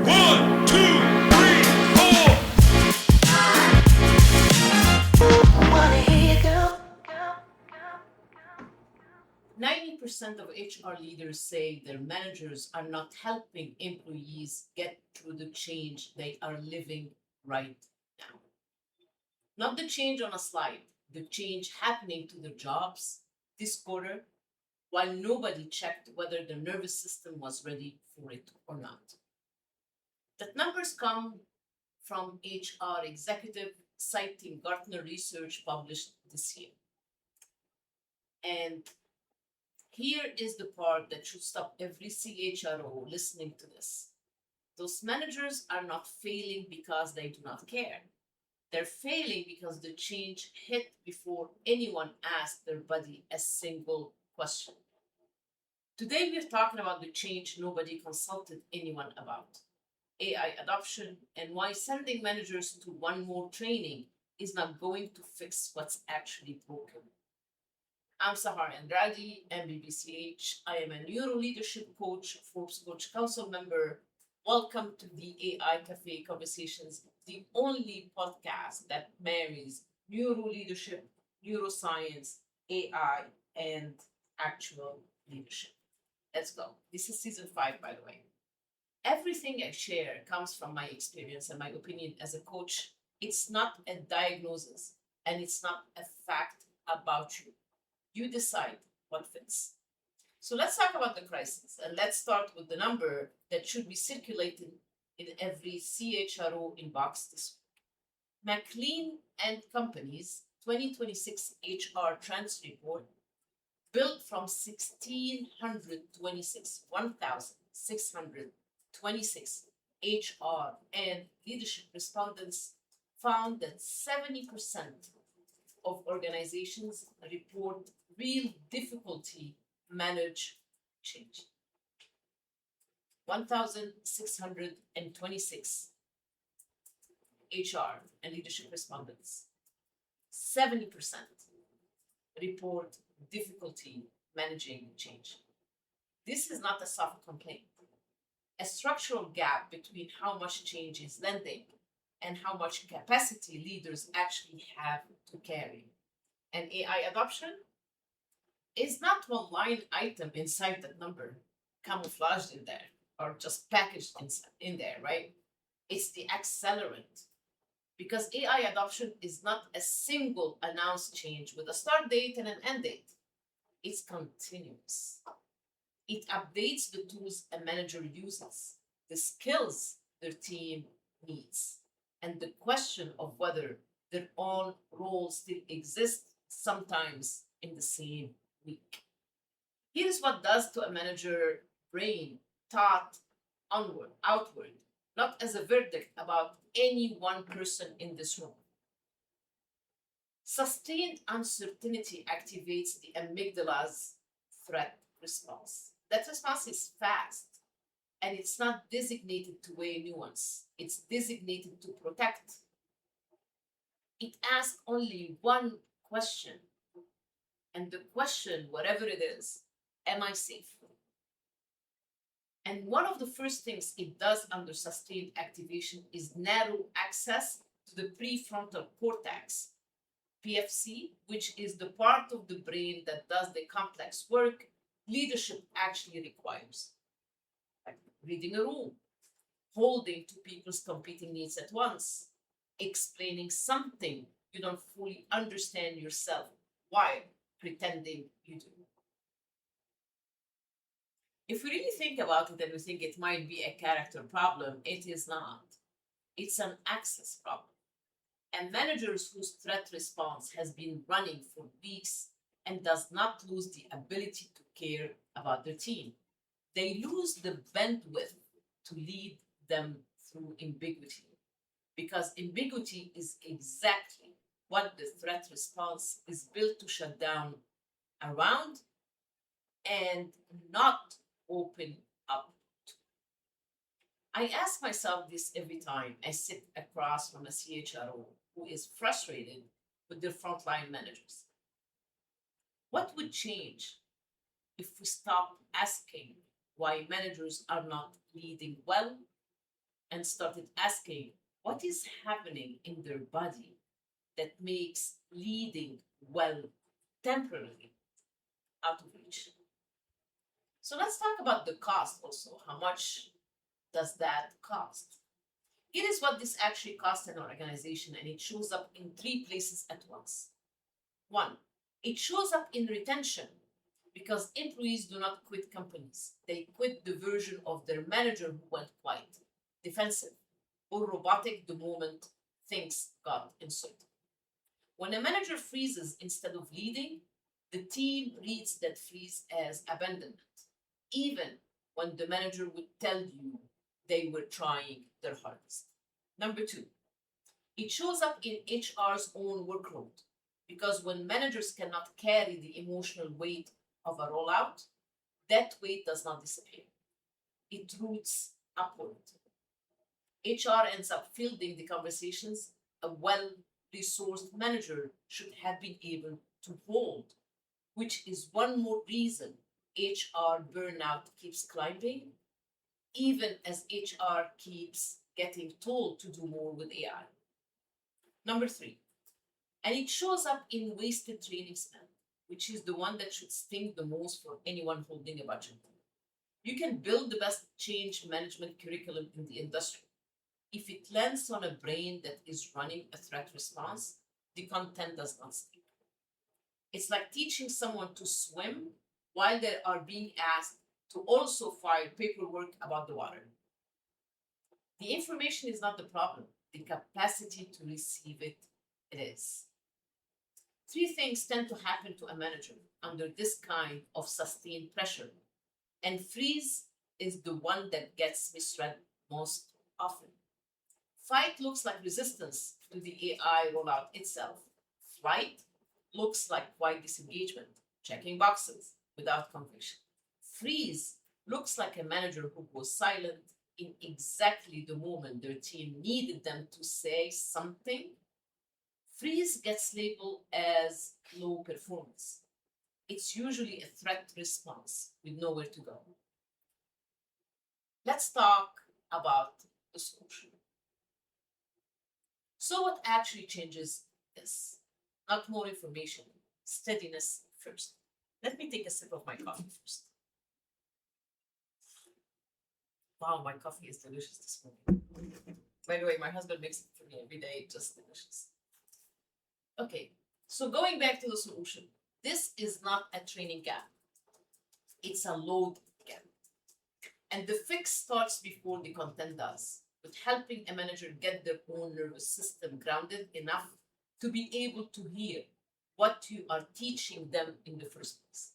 1, 2, 3, 90% of HR leaders say their managers are not helping employees get through the change they are living right now. Not the change on a slide, the change happening to their jobs this quarter, while nobody checked whether their nervous system was ready for it or not. That numbers come from HR executive citing Gartner research published this year. And here is the part that should stop every CHRO listening to this. Those managers are not failing because they do not care. They're failing because the change hit before anyone asked their body a single question. Today, we're talking about the change nobody consulted anyone about, AI adoption, and why sending managers to one more training is not going to fix what's actually broken. I'm Sahar Andrade, MB.BCh. I am a Neuroleadership coach, Forbes Coach Council member. Welcome to the AI Cafe Conversations, the only podcast that marries neuroleadership, neuroscience, AI, and actual leadership. Let's go. This is season 5, by the way. Everything I share comes from my experience and my opinion as a coach. It's not a diagnosis and it's not a fact about you. You decide what fits. So let's talk about the crisis and let's start with the number that should be circulated in every CHRO inbox this week. McLean and Company's 2026 HR Trends Report, built from 1,626 HR and leadership respondents, found that 70% of organizations report real difficulty manage change. 1,626 HR and leadership respondents, 70% report difficulty managing change. This is not a soft complaint. A structural gap between how much change is landing and how much capacity leaders actually have to carry. And AI adoption is not one line item inside that number, camouflaged in there, or just packaged in there, right? It's the accelerant. Because AI adoption is not a single announced change with a start date and an end date. It's continuous. It updates the tools a manager uses, the skills their team needs, and the question of whether their own role still exists sometimes in the same week. Here's what does to a manager brain, thought onward, outward, not as a verdict about any one person in this room. Sustained uncertainty activates the amygdala's threat response. That response is fast, and it's not designated to weigh nuance. It's designated to protect. It asks only one question, and the question, whatever it is, am I safe? And one of the first things it does under sustained activation is narrow access to the prefrontal cortex, PFC, which is the part of the brain that does the complex work leadership actually requires. Like reading a room, holding two people's competing needs at once, explaining something you don't fully understand yourself while pretending you do. If we really think about it and we think it might be a character problem, it is not. It's an access problem. And managers whose threat response has been running for weeks and does not lose the ability to care about their team. They lose the bandwidth to lead them through ambiguity, because ambiguity is exactly what the threat response is built to shut down around and not open up to. I ask myself this every time I sit across from a CHRO who is frustrated with their frontline managers. What would change if we stop asking why managers are not leading well and started asking what is happening in their body that makes leading well temporarily out of reach. So let's talk about the cost also. How much does that cost? It is what this actually costs an organization, and it shows up in three places at once. One, it shows up in retention because employees do not quit companies. They quit the version of their manager who went quiet, defensive, or robotic the moment things got insulted. When a manager freezes instead of leading, the team reads that freeze as abandonment, even when the manager would tell you they were trying their hardest. Number two, it shows up in HR's own workload because when managers cannot carry the emotional weight of a rollout, that weight does not disappear. It roots upward. HR ends up fielding the conversations a well resourced manager should have been able to hold, which is one more reason HR burnout keeps climbing, even as HR keeps getting told to do more with AI. Number three, and it shows up in wasted training spend, which is the one that should sting the most for anyone holding a budget. You can build the best change management curriculum in the industry. If it lands on a brain that is running a threat response, the content does not stick. It's like teaching someone to swim while they are being asked to also file paperwork about the water. The information is not the problem, the capacity to receive it is. Three things tend to happen to a manager under this kind of sustained pressure, and freeze is the one that gets misread most often. Fight looks like resistance to the AI rollout itself. Flight looks like quiet disengagement, checking boxes without conviction. Freeze looks like a manager who goes silent in exactly the moment their team needed them to say something. Freeze gets labeled as low performance. It's usually a threat response with nowhere to go. Let's talk about the solution. So, what actually changes this? Not more information, steadiness first. Let me take a sip of my coffee first. Wow, my coffee is delicious this morning. By the way, my husband makes it for me every day, just delicious. Okay, so going back to the solution, this is not a training gap, it's a load gap. And the fix starts before the content does, with helping a manager get their own nervous system grounded enough to be able to hear what you are teaching them in the first place.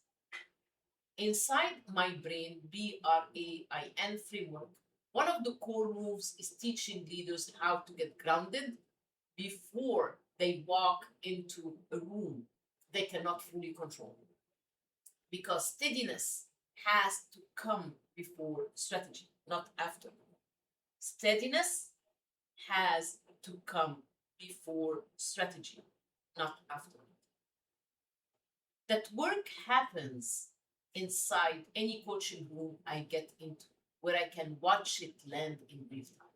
Inside my brain, BRAIN framework, one of the core moves is teaching leaders how to get grounded before they walk into a room they cannot fully control. Because steadiness has to come before strategy, not after. Steadiness has to come before strategy, not after. That work happens inside any coaching room I get into, where I can watch it land in real time.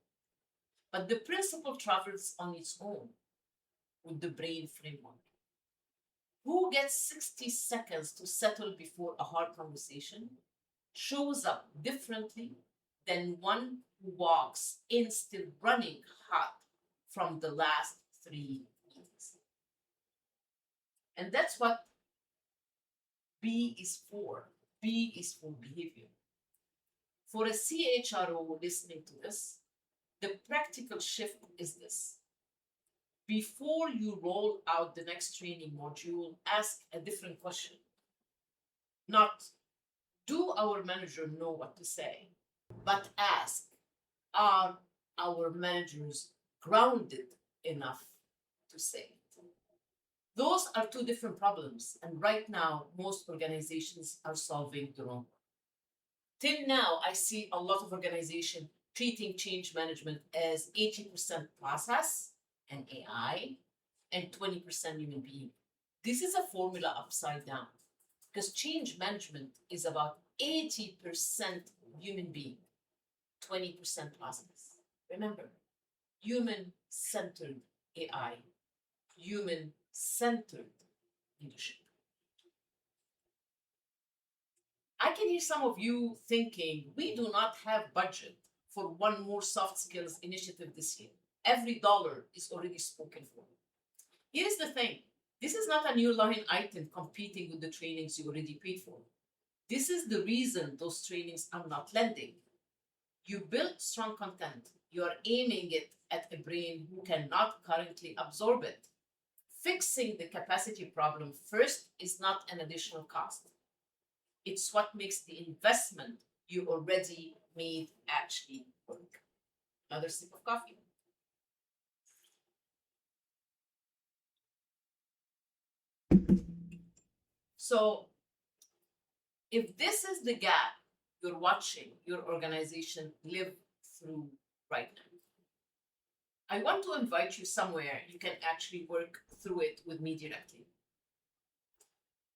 But the principle travels on its own with the brain framework. Who gets 60 seconds to settle before a hard conversation shows up differently than one who walks in still running hot from the last 3 meetings. And that's what B is for. B is for behavior. For a CHRO listening to this, the practical shift is this. Before you roll out the next training module, ask a different question. Not, do our manager know what to say? But ask, are our managers grounded enough to say it? Those are two different problems, and right now, most organizations are solving their own. Till now, I see a lot of organizations treating change management as 80% process and AI and 20% human being. This is a formula upside down because change management is about 80% human being, 20% process. Remember, human-centered AI, human-centered leadership. I can hear some of you thinking, we do not have budget for one more soft skills initiative this year. Every dollar is already spoken for. Here's the thing. This is not a new line item competing with the trainings you already paid for. This is the reason those trainings are not lending. You build strong content. You are aiming it at a brain who cannot currently absorb it. Fixing the capacity problem first is not an additional cost. It's what makes the investment you already made actually work. Another sip of coffee. So, if this is the gap you're watching your organization live through right now, I want to invite you somewhere you can actually work through it with me directly.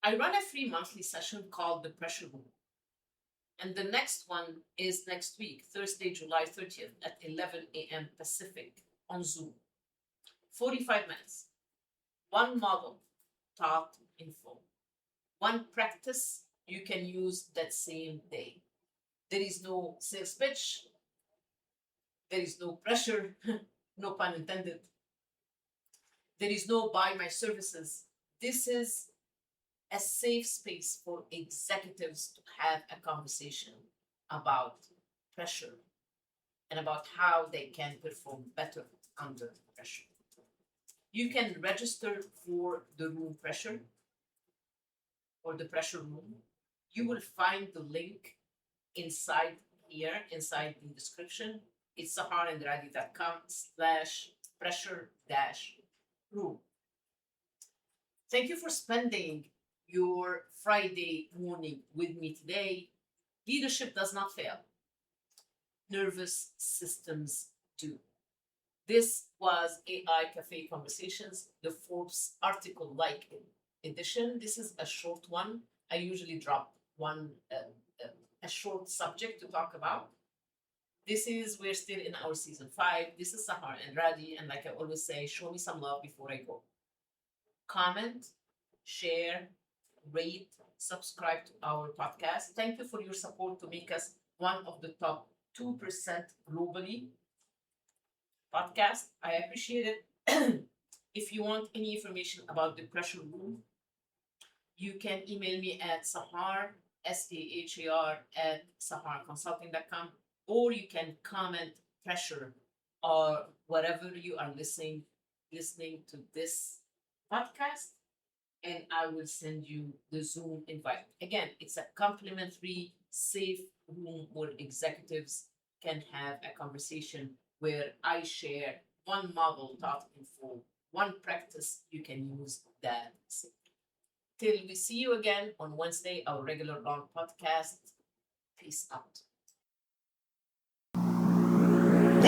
I run a free monthly session called The Pressure Room. And the next one is next week, Thursday, July 30th at 11 a.m. Pacific on Zoom. 45 minutes. One model taught in full. One practice you can use that same day. There is no sales pitch. There is no pressure, no pun intended. There is no buy my services. This is a safe space for executives to have a conversation about pressure and about how they can perform better under pressure. You can register for the room pressure or the pressure room. You will find the link inside here, inside the description. It's saharandrade.com/pressure-room. Thank you for spending your Friday morning with me today. Leadership does not fail. Nervous systems do. This was AI Cafe Conversations, the Forbes article-like edition. This is a short one. I usually drop a short subject to talk about. We're still in our season 5. This is Sahar Andrade, and like I always say, show me some love before I go. Comment, share, rate, subscribe to our podcast. Thank you for your support to make us one of the top 2% globally podcast. I appreciate it. If you want any information about the pressure room, you can email me at Sahar, SAHAR, at saharconsulting.com, or you can comment pressure or wherever you are listening to this podcast, and I will send you the Zoom invite. Again, it's a complimentary, safe room where executives can have a conversation where I share one model taught in full, one practice you can use that. Till we see you again on Wednesday, our regular long podcast. Peace out. 1,